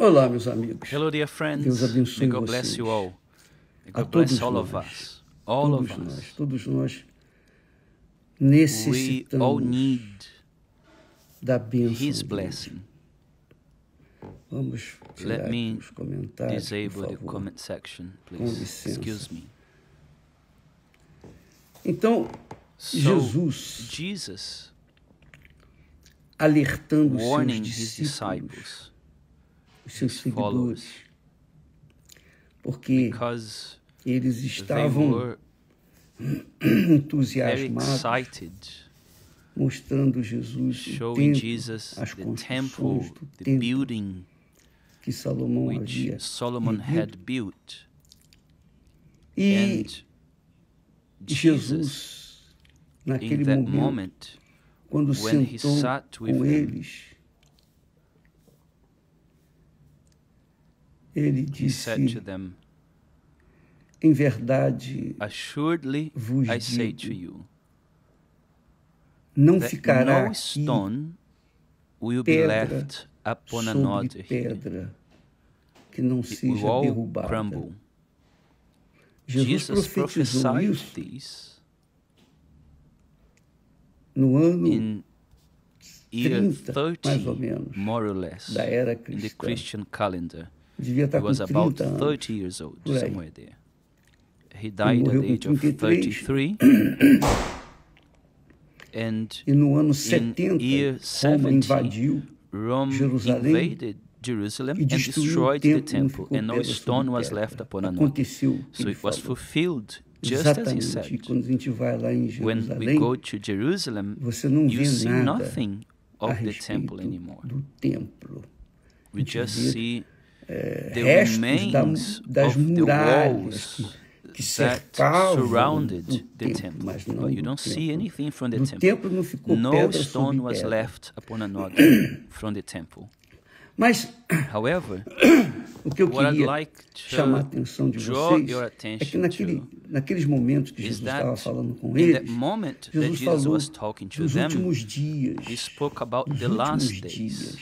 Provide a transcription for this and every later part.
Olá, meus amigos. Hello, dear friends. Deus abençoe May God vocês. bless you all. May A God bless todos all of nós. us. All of us. Todos nós We all necessitamos need da bênção His de Deus. blessing. Vamos tirar Let aqui me os comentários, disable por the favor. comment section, Com please. licença. Excuse me. Então, So, Jesus Jesus alertando os warning seus His discípulos, disciples, os seus His seguidores, followers, porque because eles they estavam were very entusiasmados, excited, mostrando Jesus o showing templo, Jesus as the construções temple, do the templo building que Salomão which havia Solomon erguido. had built. E And Jesus, Jesus, in naquele that momento, moment, quando when he sentou sat with com them, eles, ele he said to disse, them, em verdade assuredly vos I say to digo, you, não that ficará no aqui stone will be pedra left upon sobre another here. pedra que não It will seja all derrubada. crumble. Jesus Jesus profetizou prophesied isso this no ano in year 30, mais ou 30, menos, more or less, da era in the cristã. Christian calendar. Devia He estar com was about 30 anos. 30 years old, por aí. somewhere there. He died at morreu the com age of 33. 33. And E no ano in 70, year Roma 70, invadiu Rome Jerusalém invaded Jerusalem e and destruiu o destroyed the templo, não temple, ficou and no pedra stone sobre was pedra. left upon another. Aconteceu o que So ele it was falou. fulfilled just as he Exatamente. said. Quando a gente vai lá em When we Jerusalém, go to Jerusalem, você não you vê see nada nothing a of the respeito temple anymore. do templo. We just see the Restos remains das of the muralhas walls que that cercavam surrounded o the templo, temple, mas não but you do don't see templo. anything from the Do temple. templo não ficou No pedra stone sobre was pedra. left upon another from the temple. Mas However, o que eu what I'd queria like chamar a to atenção de draw vocês your é que attention to naqueles momentos que is Jesus estava that falando com in that eles, moment that Jesus Jesus falou was talking to dos them, últimos dias, he spoke about dos the últimos last dias. days.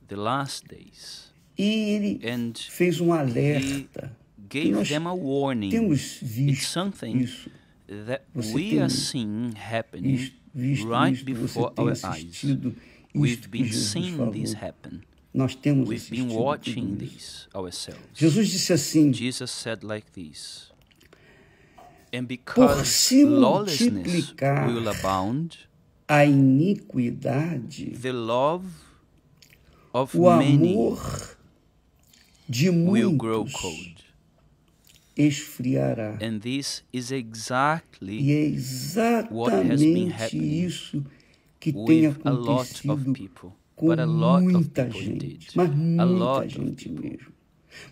The last days. E ele And fez um he alerta que gave nós them a warning. temos It's visto something isso, that Você we tem are seeing happening visto right isso, você before tem our eyes. assistido isso We've que been Jesus seeing falou. this happen. Nós temos We've been assistido watching tudo isso. this ourselves. Jesus disse assim, Jesus said like this, and por because se lawlessness multiplicar will abound, a iniquidade, the love of o many amor de will grow muitos cold. esfriará. And this is E exactly é what has been exatamente happening isso que tem with a lot of acontecido people. com But a lot of muita people gente, indeed. mas A muita lot of gente people. mesmo.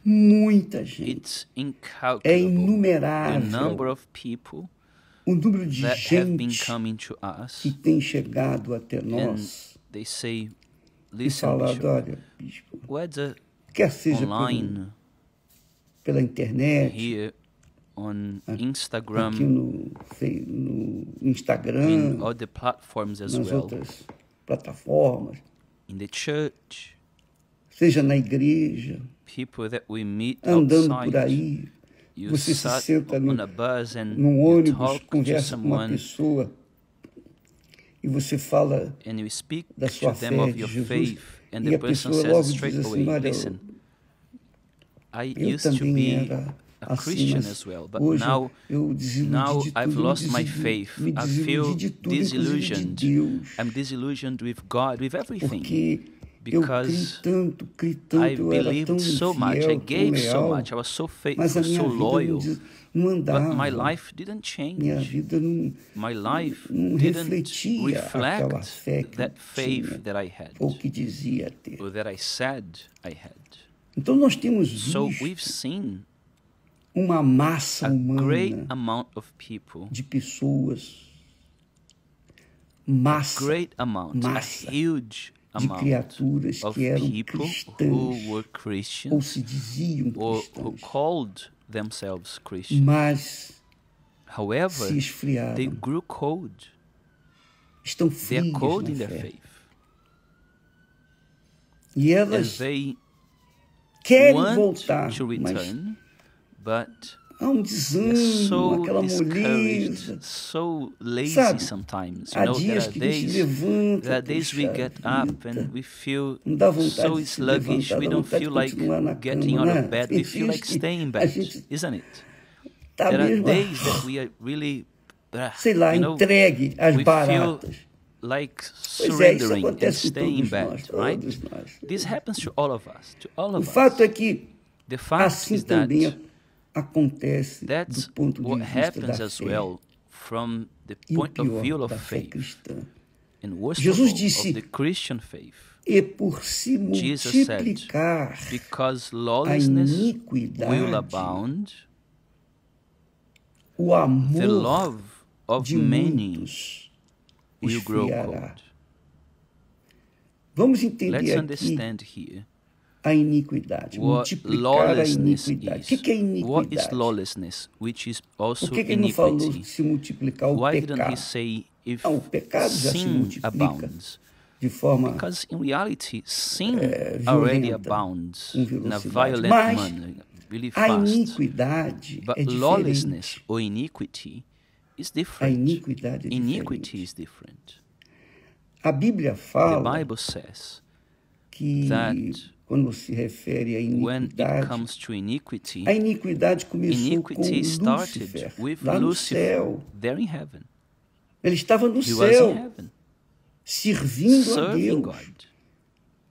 Muita gente. It's É incalculable the inumerável number of people o número de that have been gente coming to us que tem chegado até and nós they say, e listen, falado, Bishop, olha, bispo, whether quer seja online, pela internet, here on aqui Instagram, no Instagram, in other platforms as nas well, outras plataformas, in the church, seja na igreja, people that we meet andando por outside, aí, you você se sat senta on a bus and num you ônibus, talk to conversa com uma someone pessoa e você fala and you speak da to sua them fé of de your Jesus faith, and e the a person pessoa says logo straight diz away, assim, olha, listen, I eu used to também be era a assim, Christian mas as well, but hoje now eu desiludi now de I've tudo, lost my faith. me I desiludi feel de tudo, inclusive de disillusioned. Deus, I'm disillusioned with God, with everything, porque eu because criei I tanto, eu era tão believed so much, I infiel, tão gave so leal, much, I was so mas a faithful, minha so vida loyal, não but my andava, life didn't minha change. vida My life não didn't refletia aquela reflect fé que eu that faith tinha, that I had, ou que dizia ter. or that I said I had. Então nós temos So visto we've seen uma massa a great humana amount of people, de pessoas, massa great amount, a massa huge de amount criaturas of que eram people who cristãs were ou Christians se diziam or who cristãs, called themselves Christians. mas However, se they esfriaram, grew cold. estão They are frios cold na in their fé. faith. E And elas they querem want voltar, to mas return, but há um we are desânimo, so aquela discouraged, moleza. so lazy Sabe, sometimes. há dias que a gente se levanta, We puxa get up vida, and we feel não dá vontade so de se sluggish. levantar, We dá don't vontade feel de like continuar na getting cama, out of né? bed. Tem We feel dias like que staying in a bed, gente isn't it? tá There are mesmo, days that we are really, sei lá, entregue às we feel baratas. like Pois é, isso surrendering and acontece com staying in todos bed, nós, right? todos nós. This happens to all of us, O fato é que The fact assim is that também acontece that's do ponto de what vista happens da as fé. well from the E o point of view pior, of da fé faith, cristã. and worst of Jesus all, disse, of the Christian faith. e por se Jesus said, multiplicar because a lawlessness will iniquidade, abound, o the amor love of de many muitos will grow esfriará. cold. Vamos Let's entender aqui understand here a iniquidade, what multiplicar a lawlessness iniquidade. is. O que é What is iniquidade? lawlessness, which is also Por que ele não falou iniquity? se multiplicar o Why didn't he pecado? say if Não, o pecado já se sin multiplica abounds? de forma Because in reality, sin violenta, already abounds com in a velocidade. violent Mas manner, really a fast. iniquidade But é diferente. lawlessness or iniquity is A different. iniquidade é Iniquity diferente. is different. A Bíblia The fala Bible says que that quando se refere à when it iniquidade, comes to iniquity, a iniquidade começou com iniquity started Lúcifer, with lá no Lucifer céu. there in heaven. Ele estava no He was in céu, heaven, servindo a serving Deus. God.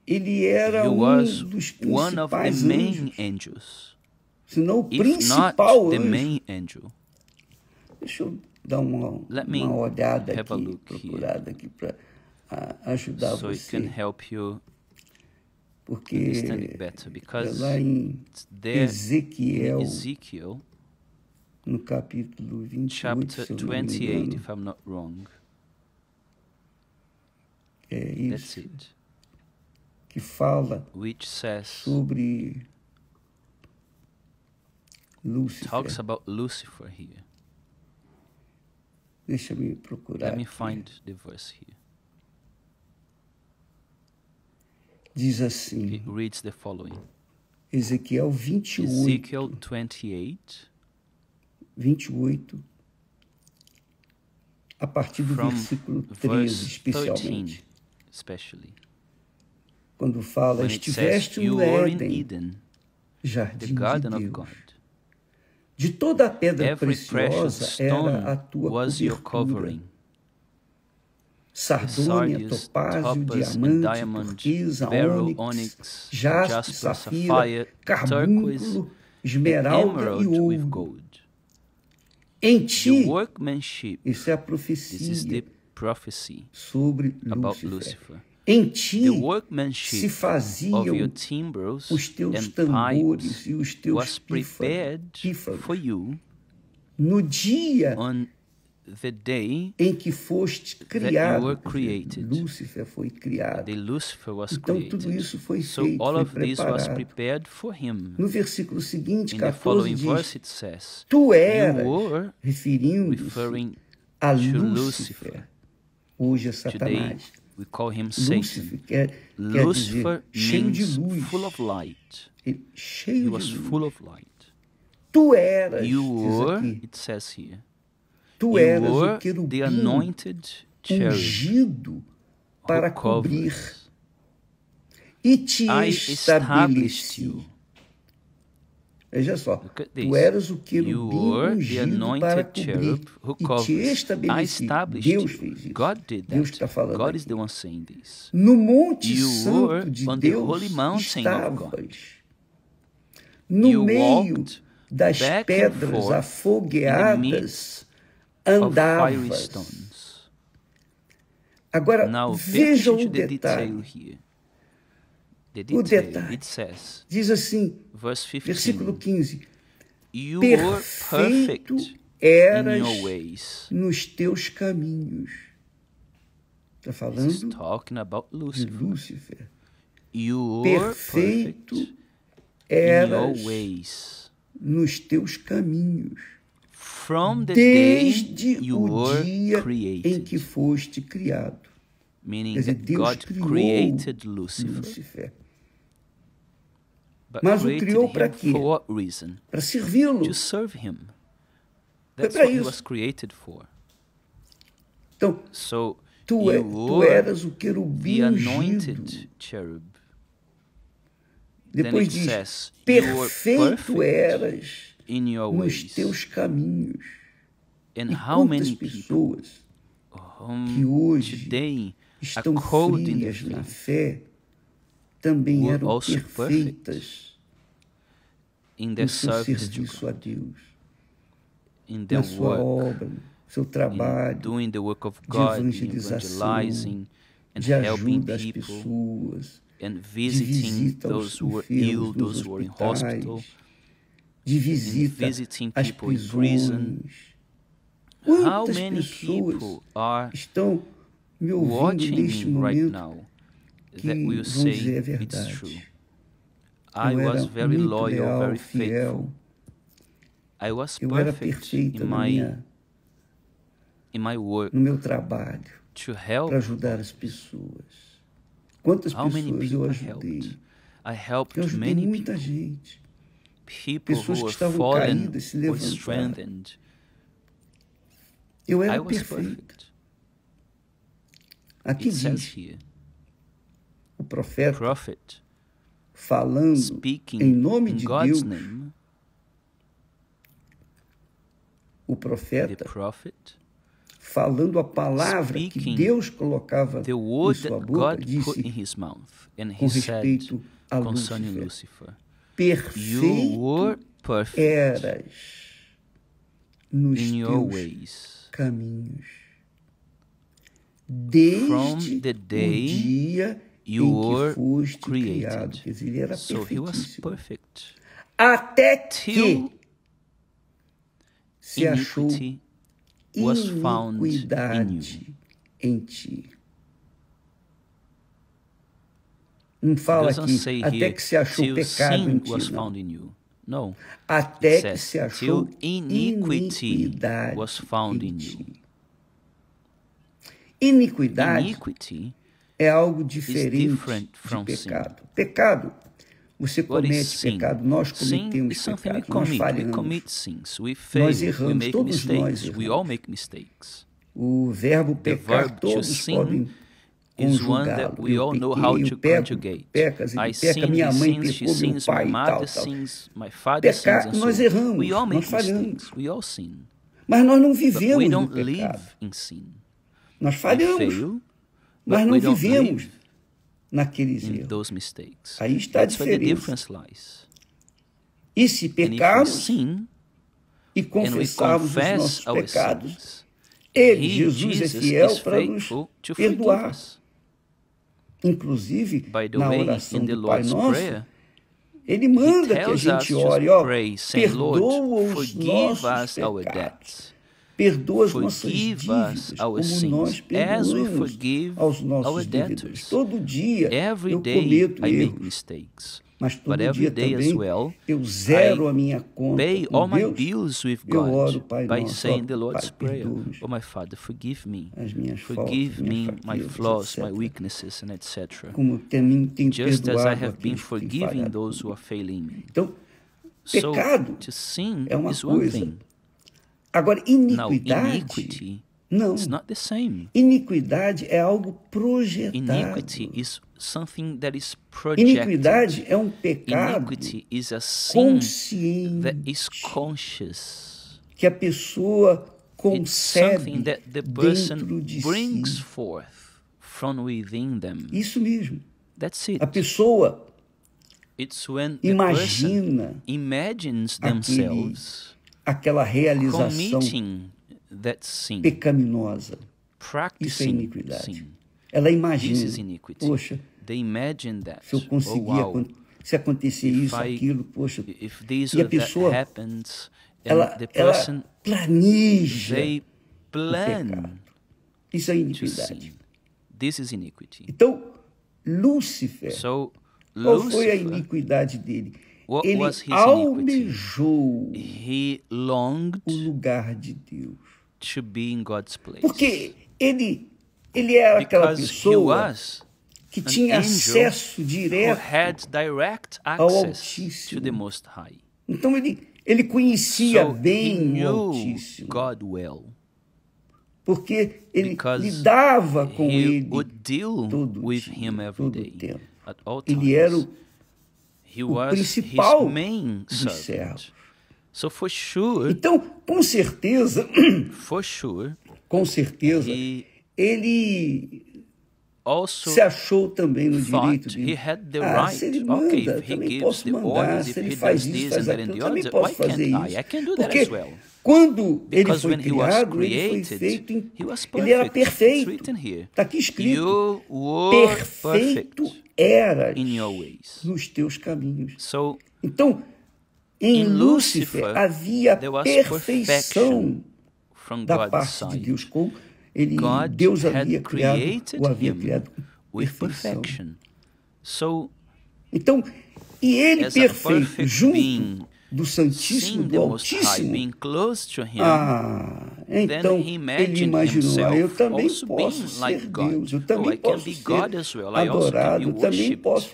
Ele era He was dos one of the principais main anjos, angels, se não o if not principal the anjo. main angel. Deixa eu dar Let me uma olhada have a aqui, look procurada aqui para ajudar So it você, can help you porque understand it better, é because lá em it's there in Ezequiel, Ezekiel no capítulo 28, chapter se eu não me 28, engano, if I'm not wrong. é That's isso, it. que fala Which says, sobre Lúcifer. talks about Lucifer here. Deixa-me procurar Let me aqui. find the verse here. Diz assim, It reads the following. Ezequiel 28, Ezekiel 28, 28, a partir do from versículo 13, verse especialmente, 13, especially. quando fala, When it says, estiveste you no were in Éden, Eden, the jardim de garden of Deus. God. De toda a pedra Every precious preciosa era a stone tua was your cobertura. covering. The Sardônia, sardius, topázio, topaz, and diamante, diamond, turquesa, beryl, ônix, onyx, jaspe, jasper, safira, sapphire, turquoise, carbúnculo, and esmeralda e emerald with ouro. gold. Em The ti, workmanship, isso é a this is the profecia prophecy sobre about Lúcifer. Lucifer. Em ti The se workmanship of faziam your timbrels os teus and tambores pipes e os teus was prepared pífaros for you no dia on the day em que foste you criado. were created. Lúcifer foi criado. the Lucifer was Então tudo created. isso foi So feito, all foi of this was preparado. prepared for him. No versículo seguinte, In the 14, following diz, verse it says, tu you eras, were referindo-se referring a to Lúcifer, Lucifer. hoje é Today Satanás. we call him Lúcifer Satan. quer Lucifer dizer cheio de means luz. full of light. He Cheio was de luz. full of light. Tu eras, You diz were, aqui, it says here, tu you eras were o querubim the anointed cherub ungido para who cobrir covers. e te I established estabeleci. you. Veja só, Look at tu this. eras o You querubim were the ungido para anointed cobrir cherub who e te covers. I estabeleci. established Deus you. fez isso. God did Deus that. está falando God aqui. is the one saying this. No Monte You were Santo de on the Deus holy mountain of God. estavas. No You meio walked das back and pedras forth in the afogueadas midst of fiery andavas. stones. Agora, Now pay veja attention o to the detail detalhe. here. The O detail, detalhe. it says, Diz assim, verse 15, versículo 15, you were perfect perfeito in eras your ways. nos teus caminhos. Está This is falando talking about de Lucifer. Lúcifer. You were Perfeito perfect in your eras ways. nos teus caminhos, From the day desde you o were dia em created. que foste criado. Meaning Quer dizer, that Deus God criou created Lucifer Lúcifer. but Mas o created criou para him quê? for what reason? Para servi-lo. To serve him. That's para what he isso. was created for. Então, So tu you eras were o the querubim ungido. anointed cherub. Then Depois it diz, says, you were perfeito perfect eras in your nos ways. teus caminhos. And E how quantas many people pessoas que whom hoje today estão are called in the frias na faith fé também were eram also perfeitas in no their seu service to serviço a God, Deus, in their na sua work, obra, no seu in trabalho doing the work of de God, in evangelização, evangelizing and de helping ajuda às people, pessoas, and de visiting visita those aos who were enfermos ill, nos those who were in hospital, hospitais, de in visita visiting às people in prison. prisões. How Quantas many pessoas people are estão me ouvindo watching neste me right momento now que that will vão dizer say é it's true? verdade? I Eu was era very muito loyal, leal, very fiel. faithful. I was Eu era perfect perfeita in my work no meu trabalho to help para ajudar as pessoas. Quantas How many pessoas eu people I ajudei? helped? I helped Eu ajudei many muita people. gente. People Pessoas who que were estavam fallen caídas se were levantaram. strengthened. Eu I era was perfeito. perfect. Aqui It says diz here, o profeta prophet falando speaking em nome in de God's Deus. name, O the profeta prophet, falando a palavra que speaking Deus colocava the em word sua that boca, God put disse in his mouth, and com he said respeito a concerning Lúcifer: Lucifer, you were perfeito perfect eras nos in your teus ways caminhos, from desde the o day dia you em que were foste criado. created. Quer dizer, ele era So he was perfeitíssimo. perfect. Até que Till se achou iniquity was found in you. iniquidade em ti. Não fala Doesn't aqui, say até here que se achou till pecado em sin ti, was não. found in you. No. Até It que says se achou till iniquity iniquidade was found em in ti. you. Iniquidade Iniquity é algo is diferente different de from sin. pecado. Pecado, você What is comete sin? pecado, nós Sin cometemos is something we pecado, nós commit. We falhamos. commit sins. We fail. Nós We erramos, make todos nós mistakes. We all erramos. make mistakes. O verbo The pecar, verb to todos sin podem is one conjugá-lo. that we Eu all know how pequei, to eu peco, conjugate. pecas, ele I peca, sin, minha he mãe sins, she pecou, meu sins, my pai e tal, mother tal. sins, my father sins, Pecar, and nós so erramos, we all nós make falhamos. mistakes. We all sin. Mas nós não But we vivemos no don't pecado. live in sin. Nós We falhamos, fail, mas but não we don't vivemos live naqueles in erros. those mistakes. Aí está a That's where the diferença. difference lies. E se And if we pecarmos sin e and we confessarmos os confess nossos our pecados, sins, Ele, He, Jesus, é Jesus, fiel is para nos faithful to forgive perdoar. us. Inclusive, By the na way, oração in the do Pai Lord's Nosso, Prayer, Ele He manda que a tells us gente to ore, ó, pray, saying, Lord, perdoa os forgive nossos us our pecados, debts. perdoa as nossas Forgive dívidas, us our como nós sins, as we perdoamos forgive aos our nossos devedores. debtors. Todo dia Every eu day cometo I make erros, mistakes, mas but todo every dia day as também well eu zero I a minha conta pay com all my Deus. bills with Eu oro, God Pai by Nosso, saying the ó, Lord's Pai, Prayer. perdoa-nos Oh, my Father, forgive me. as minhas Forgive faltas, minhas me my fraquezas, flaws, my etc. weaknesses, and etc. Como também tem Just as I perdoado have been aqueles que têm forgiving falhado those who comigo. are failing me. Então, So, pecado to sin é uma is one coisa. thing. Agora, Now, iniquidade, iniquity não. is not the same. Iniquidade é algo projetado. Iniquity is something that is projected. Iniquidade é um pecado Iniquity is a sin that consciente is conscious. que a pessoa It's something concebe that the dentro person de brings si. forth from within them. Isso mesmo. That's it. A pessoa It's when the person imagina imagines themselves aquela realização committing that sin, pecaminosa. Isso é practicing iniquidade. sin. Ela This imagina, is iniquity. poxa, They imagine that. se eu Oh, conseguir, wow. se acontecer isso, I- aquilo, poxa. If this E a or that pessoa, happens, and ela, the ela person, planeja they o plan pecado. Isso é to iniquidade. sin. This is iniquity. Então, Lúcifer, So, qual foi a Lucifer, iniquidade dele? what Ele was his almejou he longed o lugar de Deus. to be in God's place. Porque ele era aquela Because he pessoa was que tinha acesso who direto had direct ao access to the Altíssimo. Most High. Então ele conhecia So he bem o knew Altíssimo, God well, porque ele because lidava com he ele would deal todo with dia, him every todo day, tempo. at all Ele era times. He was principal his main dos servant. servos. So for sure, Então, com certeza, he ele also se achou também no direito thought he de, had the se ele right. manda, Okay, if he também gives posso the mandar, orders, se if ele he faz does isso, this faz and that and aquilo, the também other, posso why fazer can't isso. I? I can do that Porque as well. quando ele Because foi when he was criado, ele foi created, feito, he was ele era perfect. It's perfeito. written here. Está aqui escrito, You were perfeito perfect eras in your ways. nos teus caminhos. So Então, em in Lúcifer Lucifer, havia there was perfeição perfection from da God's parte de side. Deus, como God Deus had havia criado, created o havia him criado com with perfeição. perfection. So Então, e ele as a perfeito, perfect junto being, do Santíssimo, seeing do the Most High, Altíssimo, being close to him, então then he ele imagined imaginou, eu himself também also posso being ser like God. Deus, eu Oh, também I can posso be ser God as well. I also can be adorado, eu também worshipped. posso.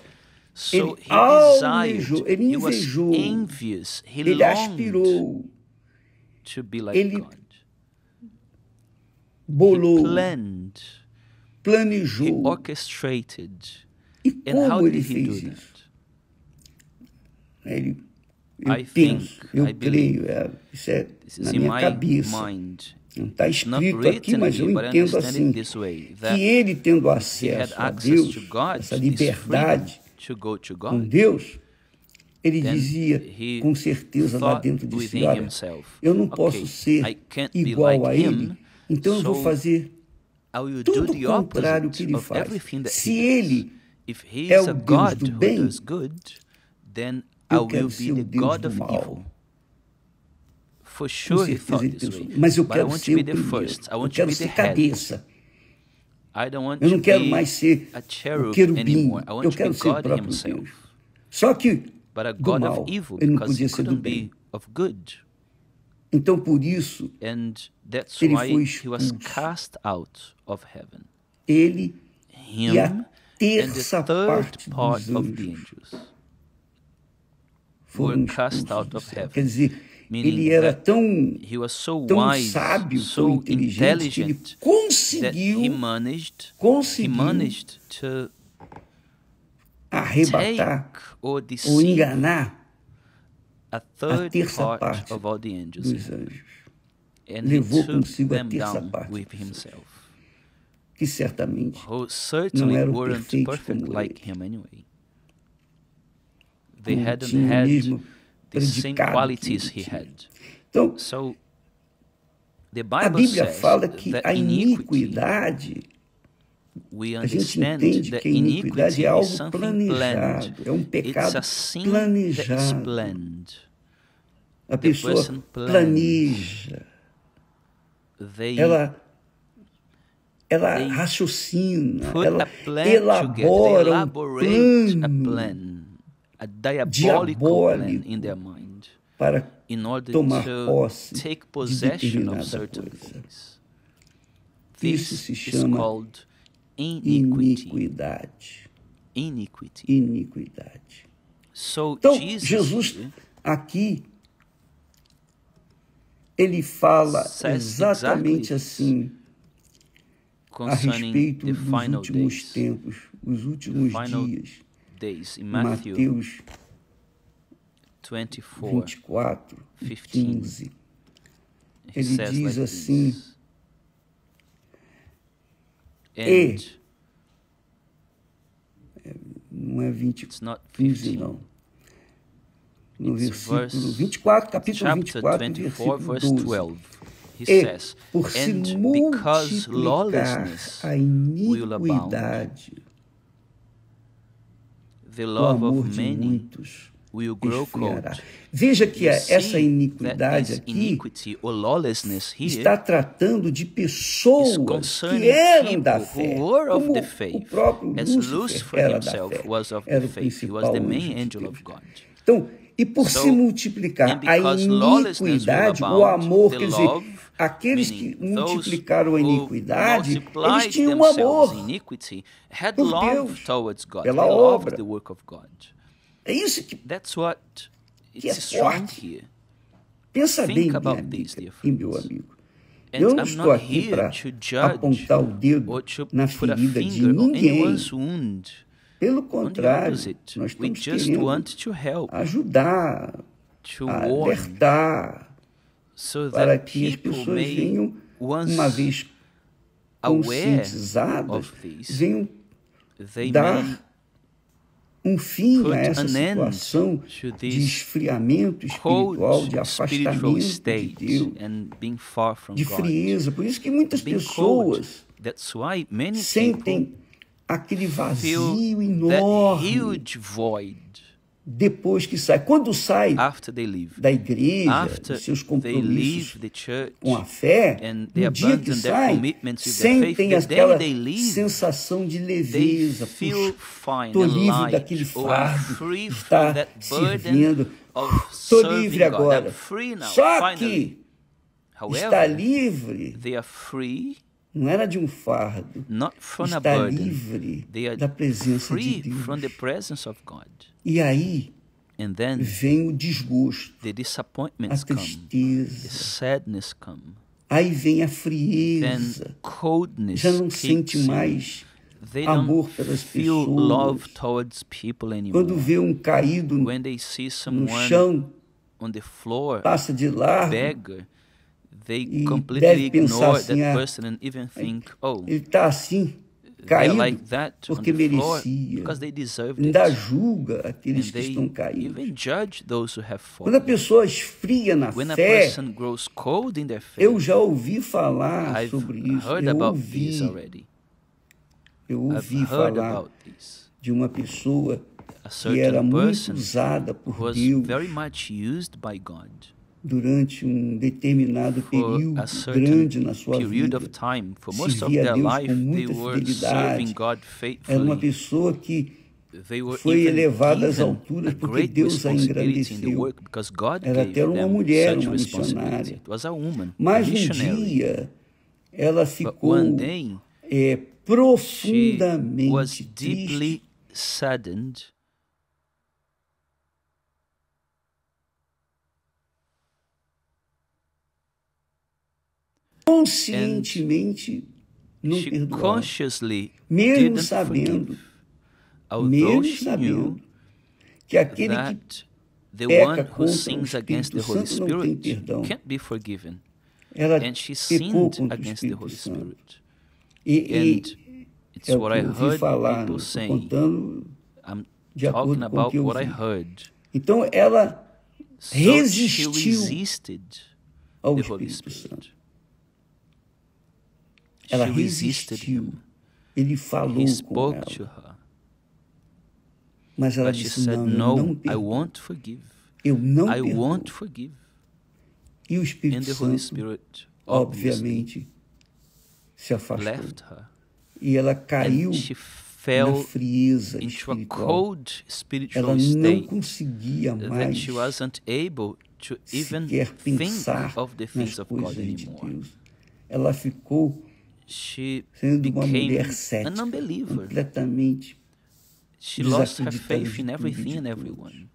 So Ele he almejou, desired, ele he was invejou, envious, he ele longed aspirou, to be like ele God. He bolou, planned, he planejou. orchestrated. E And how como did ele he fez do isso? that? Eu I penso, think, eu I believe, creio, isso é This na is in minha my cabeça. mind. Não está Not escrito aqui, written mas eu here, but I entendo understand assim, it this way, that que ele tendo he had acesso a access Deus, to God, essa this freedom liberdade to go to com God, Deus, ele then dizia he com certeza lá thought dentro de si, within olha, himself, eu não okay, posso I ser can't be igual like a him, ele, então eu vou so fazer I will do tudo the o contrário que opposite ele of faz. everything that Se he does. ele If he é is o a Deus God do who bem, does good, then I eu will quero be ser o the Deus God do of mal. evil. For Com sure he certeza thought ele this pensou, way. mas eu But I quero want to ser be o the primeiro, first. I eu want to quero be the ser head. cabeça. I don't want Eu não to quero be mais ser a o cherub querubim, anymore. I want eu to be quero ser o God próprio himself. Deus. Só que But a do God mal, of evil, ele não because podia he ser do couldn't bem. be of good. Então, por isso, And that's ele why foi he was expulso. cast out of heaven. Ele Him e a and terça the third parte part dos of the anjos angels foram were cast expulsos out do of céu. heaven. Quer dizer, Meaning ele era that tão he was so tão wise, sábio, tão so inteligente, que ele intelligent that he conseguiu managed to arrebatar take or ou deceive enganar a a third terça part parte of all the angels, dos anjos, and he levou took consigo a them terça down parte with dos himself, que certamente who não certainly eram weren't perfeitos perfect como like ele. him anyway. They Não hadn't tinham o had mesmo the same predicado que qualities ele he tinha. had. Então, So the a Bible Bíblia says fala que that a iniquity, iniquidade, we a gente understand entende that que a iniquidade iniquity é is algo something planejado, planned. é um It's pecado a sin that is planejado. planned. A The pessoa person plans. planeja, They ela they raciocina, put ela a plan together. They elabora elaborate a plano plan, a diabolical plan in their mind, para in order tomar to posse take de possession of determinada certain coisa. things. Isso This se is chama called iniquity. iniquidade. Iniquity. Iniquidade. So Então, Jesus Jesus here aqui, ele fala says exatamente exactly assim a concerning respeito the dos final últimos days. tempos, os últimos Final dias. days in Matthew Mateus 24, 24, 15. 15. he Ele says diz like assim, this. E- And não é 20, it's not 15 15. não. No It's versículo verse- 24, capítulo Chapter 24, 24, versículo verse 12. 12. He E says, por se and because multiplicar lawlessness a will abound, iniquidade, the o love amor of de many muitos will grow esfriará. cold. Veja que You essa see iniquidade that this aqui iniquity or lawlessness here está tratando de is pessoas que concerning eram da people fé, who were of como the o faith, próprio as Lúcifer Lucifer era da himself fé, was of era the o faith. He was the principal main anjo de angel Deus. of God. Então, e por So, se multiplicar and a because lawlessness will iniquidade, o abound, amor, the quer love dizer, aqueles que Meaning, those multiplicaram a who iniquidade, eles multiplied tinham themselves amor in iniquity had por love Deus, towards God. pela They loved obra. the work of God. É isso que That's what Que é it's strong forte. here. pensa Think bem, minha about amiga this, dear e meu friends. amigo. And Eu não I'm estou not aqui here para to judge apontar o dedo or to na put a ferida de finger on ninguém. anyone's wound. Pelo On the contrário, opposite, nós we estamos just querendo want to help, ajudar, to warn, alertar, so para that que as people pessoas may, venham, once uma vez aware conscientizadas, of this, venham they may dar um fim put a essa an end situação to de this esfriamento espiritual, cold de spiritual afastamento de state Deus, and being far from de God. frieza. Por isso que muitas Being cold. pessoas That's why many people sentem aquele feel vazio that enorme huge void depois que sai. Quando sai after they leave. da igreja, After dos seus they compromissos leave the church com a fé, and they no dia que abandon their sai, commitments with their faith, sentem the day aquela they leave, sensação de they leveza. feel Puxa, fine estou and livre daquele light, or fardo free de from estar that burden servindo. of Estou serving livre God. agora. I'm free now, Só finally. que estar However, livre they are free não era de um fardo. not from a Está burden. livre They are da presença de free Deus. from the presence of God. E aí And then vem o desgosto, the a disappointments come, the tristeza, sadness come, aí vem a then frieza. coldness Já não kicks sente in. mais They amor don't pelas feel love pessoas. towards people Quando anymore. vê um caído When they see no someone chão, on the floor, passa de largo, beggar, they e completely deve pensar ignore assim, that person and even think, oh, ele está assim, they're caído, like that on porque the floor merecia. because they deserved Ainda it. julga aqueles And que they estão caídos. even judge those who have Quando a fallen. pessoa esfria na When a fé, person grows cold in their eu faith, já ouvi falar I've sobre isso. heard about this already. Eu I've ouvi heard falar about this. de uma pessoa A que era certain muito person usada por was Deus very much used by God durante um determinado for período a certain grande na sua period vida. of time. For most of Servia a their Deus life, com they muita were serving fidelidade. God Era uma faithfully. pessoa que They were foi even elevada às given alturas a porque great Deus a responsibility in the engrandeceu. work because God Era gave até uma them mulher, such uma responsibility. missionária. It was a woman, a Mas um missionary. dia ela But ficou one day, she was profundamente deeply triste saddened conscientemente não she perdoava. consciously Mesmo didn't sabendo, forgive. Although mesmo she knew sabendo que aquele que that the peca one who contra o sins against the Espírito Holy Santo não tem Spirit perdão. can't be forgiven. ela And she pecou sinned contra o against the Espírito Holy Santo. Spirit. E It's é o what que I eu ouvi heard falar, people estou saying. contando I'm de acordo talking com o about que eu what I vi. heard. Então ela So she resistiu resisted ao the Holy Espírito Spirit. Santo. Ela She resisted resistiu. him. Ele falou He com spoke to ela. her. Mas ela But she disse, said, não, eu no, não I perdoo. won't forgive. Eu não I perdoo. won't forgive. E o And Espírito the Holy Santo, Spirit obviously obviamente, se afastou. left her. E ela caiu And she na fell frieza into a espiritual. cold Ela spiritual não state conseguia that mais she wasn't able to even sequer think pensar of the nas things of God coisas de anymore. Deus. Ela ficou She sendo uma became mulher an cética, unbeliever. completamente She lost her desacreditada faith in de tudo e everything de and todos. everyone.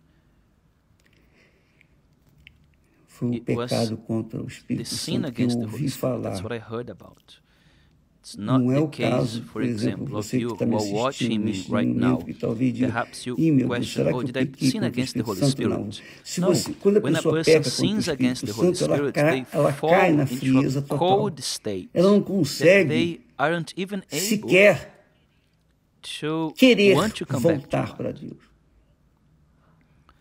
Foi o It was pecado contra o The Espírito sin Santo que eu against the ouvi Holy Spirit. That's falar. what I heard about. It's not Não é the o case, caso, for por exemplo, example, of você que you está who me are watching assistindo me neste right now. momento, que talvez diga, Perhaps you meu Deus, question, será oh, que eu did I pequei sin contra o against the Espírito Holy Santo? Não. Spirit? Se No. você, quando a When a pessoa person peca contra o sins against Espírito the Holy Santo, ela, Spirit, they ela fall cai na into frieza a total. cold state Ela não that consegue they aren't even able sequer to querer want to come back to voltar God. para Deus.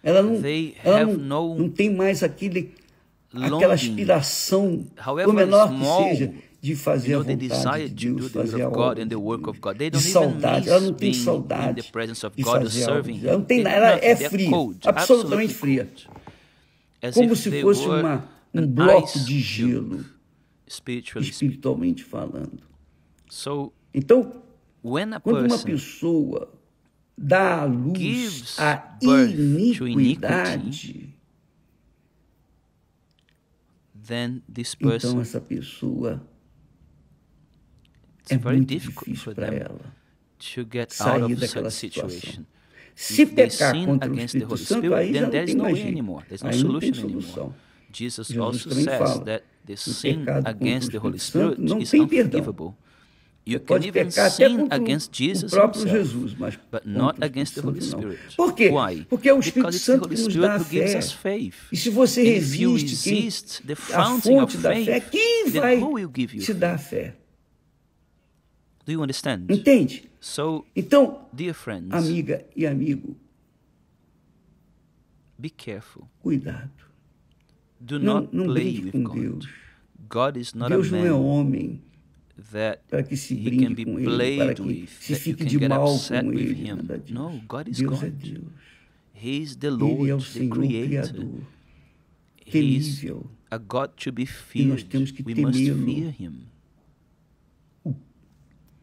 Ela They ela have no não tem mais aquela longing, aspiração, however por menor que small, seja, de fazer a the vontade desire de to Deus, do the will fazer a of obra God and de the work Deus. of God. They De don't even saudade, ela não miss tem being in saudade the presence of de God or fazer a obra serving de Deus. Ela Him. não tem They nada, do ela not. é They're fria, cold, absolutamente absolutely fria. cold. As Como if se they fosse were um an bloco ice de cube, gelo, spiritually speaking. espiritualmente falando. So Então, when a quando uma person pessoa dá à luz gives a birth to iniquidade, then this então person, essa pessoa it's é very muito difficult difícil for para them ela to get out sair of daquela such situação. situation. Se If they pecar sin contra o against the Espírito Holy Santo, Spirit, aí já then não there is tem no mais way jeito. anymore. There's no Aí não tem solution anymore. solução. Jesus Jesus also também says fala that the que o sin pecado against contra the o Holy Espírito Santo Spirit não is tem perdão. unforgivable. You Você can pode even pecar até sin contra against o Jesus próprio himself, Jesus, mas but not contra o against the Espírito Holy Santo não. Spirit. Por quê? Why? Porque é o Espírito Because it's the Santo Holy que nos Spirit dá a who gives fé. us faith. E se você And if you resiste resist the a fountain of fonte da fé, faith, quem then vai who will give you te dar a faith? fé? Do you understand? Entende? So, Então, dear friends, amiga e amigo, be careful. cuidado. Do Não, not não play brinque with com God. Deus. God is not Deus a não é man homem that para que se he can brinque be com ele, para played que with, se that you fique can de get mal upset com with ele. him. Nada disso. No, God is Deus é God. Deus. He is the Ele Lord, é o the Senhor Creator. Criador, He is temível. a God to be E nós feared. temos que We must temê-lo. fear him. O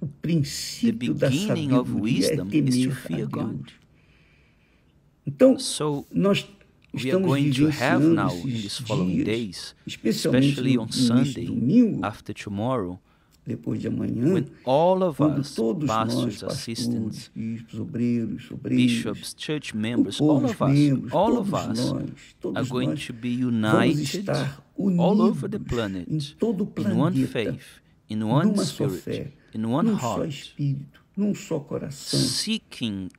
The princípio da beginning of sabedoria é wisdom is to temer a fear God. Deus. Então, So, nós we are estamos going to have vivenciando now in esses these following dias, days, especialmente especially no on início Sunday, do domingo, after tomorrow, depois de amanhã, when all of quando us, todos nós, pastors, pastores, assistants, bispos, obreiros, bishops, church members, o povo, all os of us, membros, all of todos us nós, are todos going nós to be vamos united estar all over the unidos planet em todo o in one planeta, faith, in one numa só spirit, fé, in one num só heart, espírito, num só coração, seeking,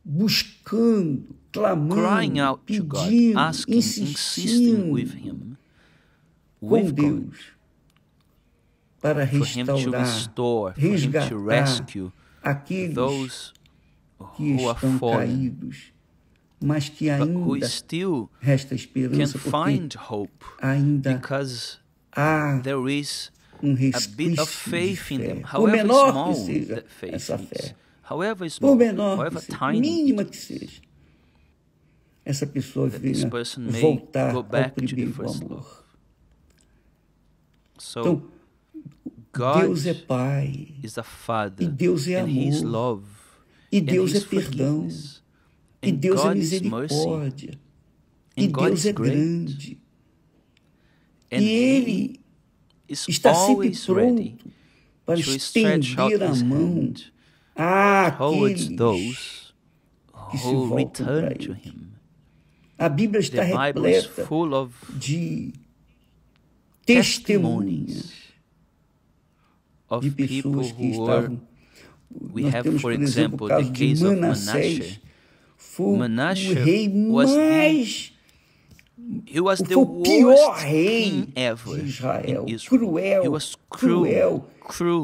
buscando, clamando, crying out to God, pedindo, asking, insisting with Him, com with God, Deus, para for Him to restaurar, restore, for Him to resgatar rescue aqueles those que who are estão fallen, caídos, mas que but who ainda still resta can esperança, porque find hope, ainda because há there is um a bit resquício of de faith in fé. them, Por however menor small que seja that faith essa is, fé, however por small, menor que however seja, tiny, mínima que seja, essa pessoa that this venha person may voltar go ao back to the primeiro first amor. love. So, Então, God Deus é Pai, is a Father, e Deus é and His amor, love, e and Deus His é perdão, forgiveness, e and Deus é God is mercy, misericórdia, e and God Deus is é great, grande, and e He Ele is está sempre always ready pronto para to stretch out estender a His mão hand towards àqueles those que se who voltam para return to Ele. Him. A Bíblia está The Bible is repleta full of de testemunhas testimonies of de people pessoas que who were. estavam. We Nós have, temos, for por exemplo, example, o the caso de case of Manassés. Manasseh. Foi Manasseh o rei was mais... He was the Foi o pior worst rei king ever de Israel. in Israel. Cruel, He was cruel.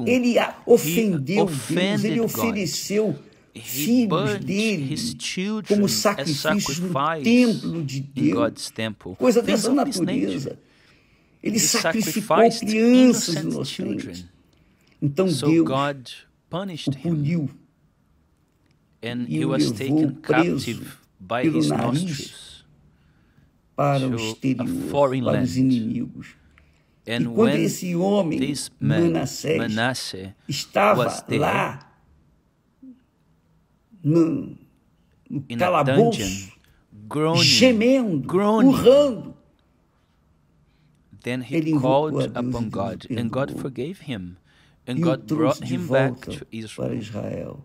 Ele ofendeu Deus, offended ele God. ofereceu He filhos burned dele his children como as sacrifícios no sacrifice templo de in Deus. God's temple. Coisa Things dessa of this natureza. nature. Ele He sacrificou sacrificed crianças innocent inocentes. children. Então So Deus God o punished him, puniu and e he o was levou taken preso captive by pelo his nariz nostrils. para o to a exterior, foreign para os land. inimigos. E And quando when esse homem, this man, Manassés, Manasseh, estava was there, lá no in a calabouço, dungeon, groaning, gemendo, groaning, urrando, then he ele invocou a called Deus e upon Deus God, o and God perdoou. forgave him, and E o God brought trouxe de him back volta to para Israel Israel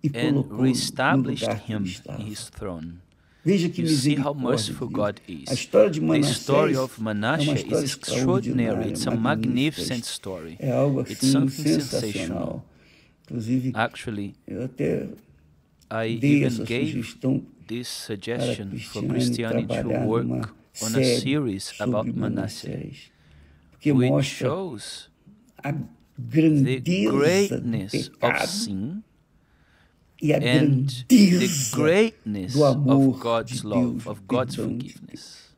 e and colocou no reestablished lugar que ele him estava. in his throne. Veja que You see how misericórdia merciful de Deus. God is. A história de The Manassés story of é Manasseh uma is história extraordinary. extraordinária, It's a magnífica. magnificent story. É algo It's assim something sensacional. sensational. Inclusive, Actually, eu até I dei even essa gave sugestão this para suggestion for Cristiane Christiane to trabalhar numa work on a série series about sobre Manasseh, Manassés, porque which mostra shows a the grandeza do greatness of pecado sin e a and the grandeza greatness do amor of God's de love, Deus, of o God's perdão de forgiveness.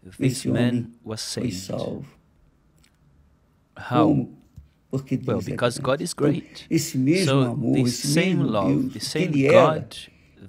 This Esse homem man was foi saved. salvo. How? Como? Porque Deus Well, é because grande. God is Então, great. esse mesmo So amor, this esse same mesmo love, Deus the que same ele era, God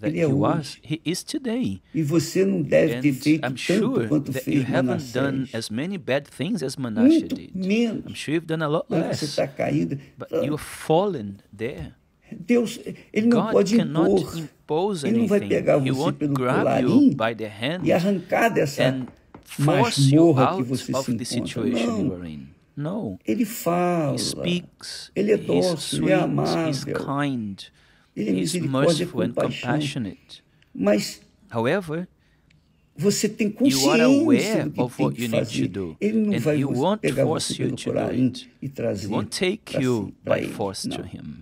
that ele é he was, hoje. he is today. E você não deve ter And feito I'm tanto sure quanto that you fez haven't done Manassés. as many bad things as Manasseh Muito did. menos. I'm sure you've done a lot Mas você less. está caído. But you have fallen there. Deus, ele não God pode cannot impor. impose Ele não vai anything. pegar He você won't pelo grab you colarinho by the hand e arrancar dessa and force you masmorra que out você se of the encontra. situation you Não. are in. No. Ele fala, He speaks. ele é He's dócil, ele é sweet. He's amável, kind. ele é He's misericórdia e merciful and compaixão. compassionate. Mas However, você tem you are consciência aware do que of tem what que you need fazer. to do, Ele não and vai he won't pegar force você you pelo to do colarinho it. e He trazer won't take you pra by ele. force to Não. him.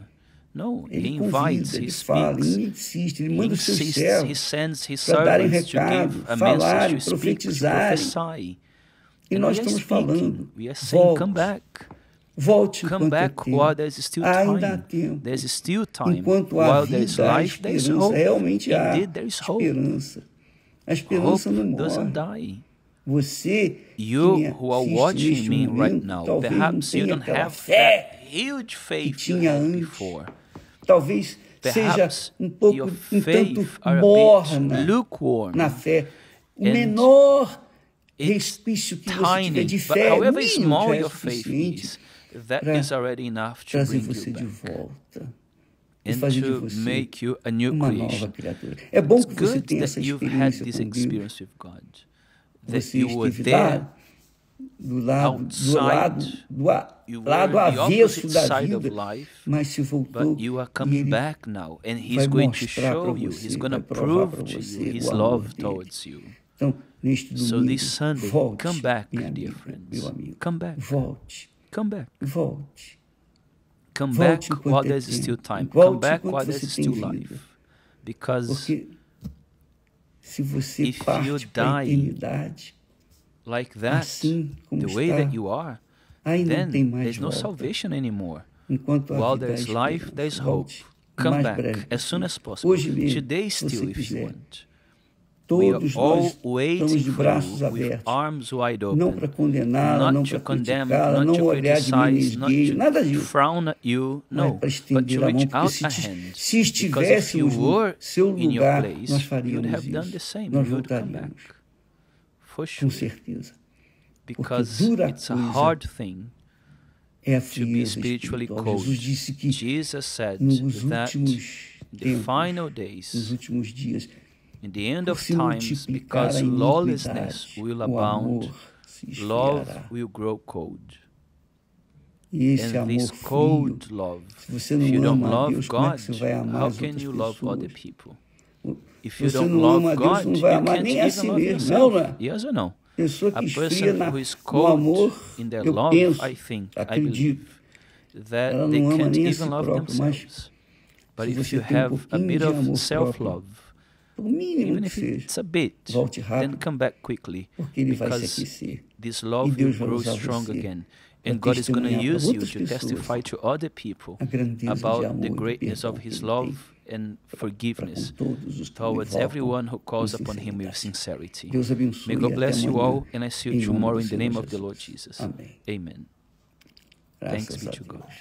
No, Ele he invites, convida, he ele fala, speaks, ele insiste, ele he manda os seus insists, he servos sends his para darem servants to recado, give a falarem, message, to speak, to profetizarem. prophesy. E And nós we are estamos speaking, falando, we are saying, come volte, back. volte Come enquanto é back tempo. while there's still Ainda há time. tempo. There's still time. Enquanto há While there is vida, há life, there is esperança. hope. Realmente há Indeed, there is hope. esperança. A esperança Hope não doesn't morre. die. Você You que who are assiste watching neste me momento, right now, talvez não perhaps you tenha don't aquela have fé that huge que faith you tinha had antes. before. Talvez seja Perhaps um pouco, your um tanto faith are a morna bit lukewarm. na fé. O And menor It's respício que você tiver tiny, de but fé, however mínimo, small já é your faith suficiente is, that para is already enough to trazer bring você you de back volta e and fazer de to você make you a new uma nova creation. criatura. É bom It's que você good tenha that essa you've had experiência this com Deus. experience with God, that Você you were esteve there, lá do lado you lado were the avesso opposite da side of vida, life, mas se voltou but you are e coming ele back now, and He's vai going to mostrar para show you, você, He's going to vai provar prove para to você you His o amor love dele. towards you. Então, neste So domingo, this Sunday, volte, come back, minha dear amiga, friends. meu amigo. Come back. Volte, Come back. volte. Come Volte back enquanto while é there's tempo. still time. Volte Come back enquanto while você there's tem still vida. life. Because Porque se você if you parte para a die eternidade, like that, assim como the way está, that you are, aí não tem then mais there's no volta. salvation anymore. Enquanto há While vida, há there's life, esperança. there's hope. Volte o Come mais back breve as soon possível. as possible. Hoje mesmo, Today se você still, if you quiser. want. We are Todos nós all estamos waiting de for braços you with abertos. arms wide Não para open. condená-la, não Not para to condemn, criticá-la, not não to olhar de mim criticize, not esgueio, nada to disso. frown at you, Mas no, para but estender to a mão, reach porque out se a hand. se Because if you estivéssemos no were seu in your lugar, place, nós you'd faríamos have done the isso. same. Nós You would come back. voltaríamos, For com sure. certeza. Because dura it's a coisa hard thing É a to be frieza spiritually espiritual. cold. Jesus disse que Jesus said nos that últimos in the tempos, final nos days, últimos dias, in the end por of se times, multiplicar because a lawlessness iniquidade, will o abound, amor se love esfriará. will grow cold. E esse And amor this frio, cold love, se você if you não don't ama a love Deus, como é God, que você vai amar how as can outras you love other pessoas? people? If Se you você don't não ama a love Deus, você God, não vai you amar can't nem a even si love mesmo, não, yourself. não. Yes or no? Pessoa A que esfria person who is no cold amor, in their eu love, penso, I think, I acredito, believe, that ela they não ama can't nem a si even love própria, mas themselves. But se if você you tem have a pouquinho bit de amor of próprio, self-love, o mínimo even que if seja, it's a bit, volte then rápido, come back quickly, porque ele vai se because aquecer. this E love will Deus vai grow usar strong você again. para And God is going to testemunhar para use you outras to pessoas testify to other people a grandeza de about amor the e de greatness perdão of que His ele love tem and para forgiveness com todos os que towards o invocam everyone who calls com upon Him with sinceridade. sincerity. Deus abençoe May God e bless até you amanhã, all, and I see em you nome tomorrow do in the Senhor name of the Jesus. Lord Jesus. Amém. Amen. Graças Thanks be a to God. Deus.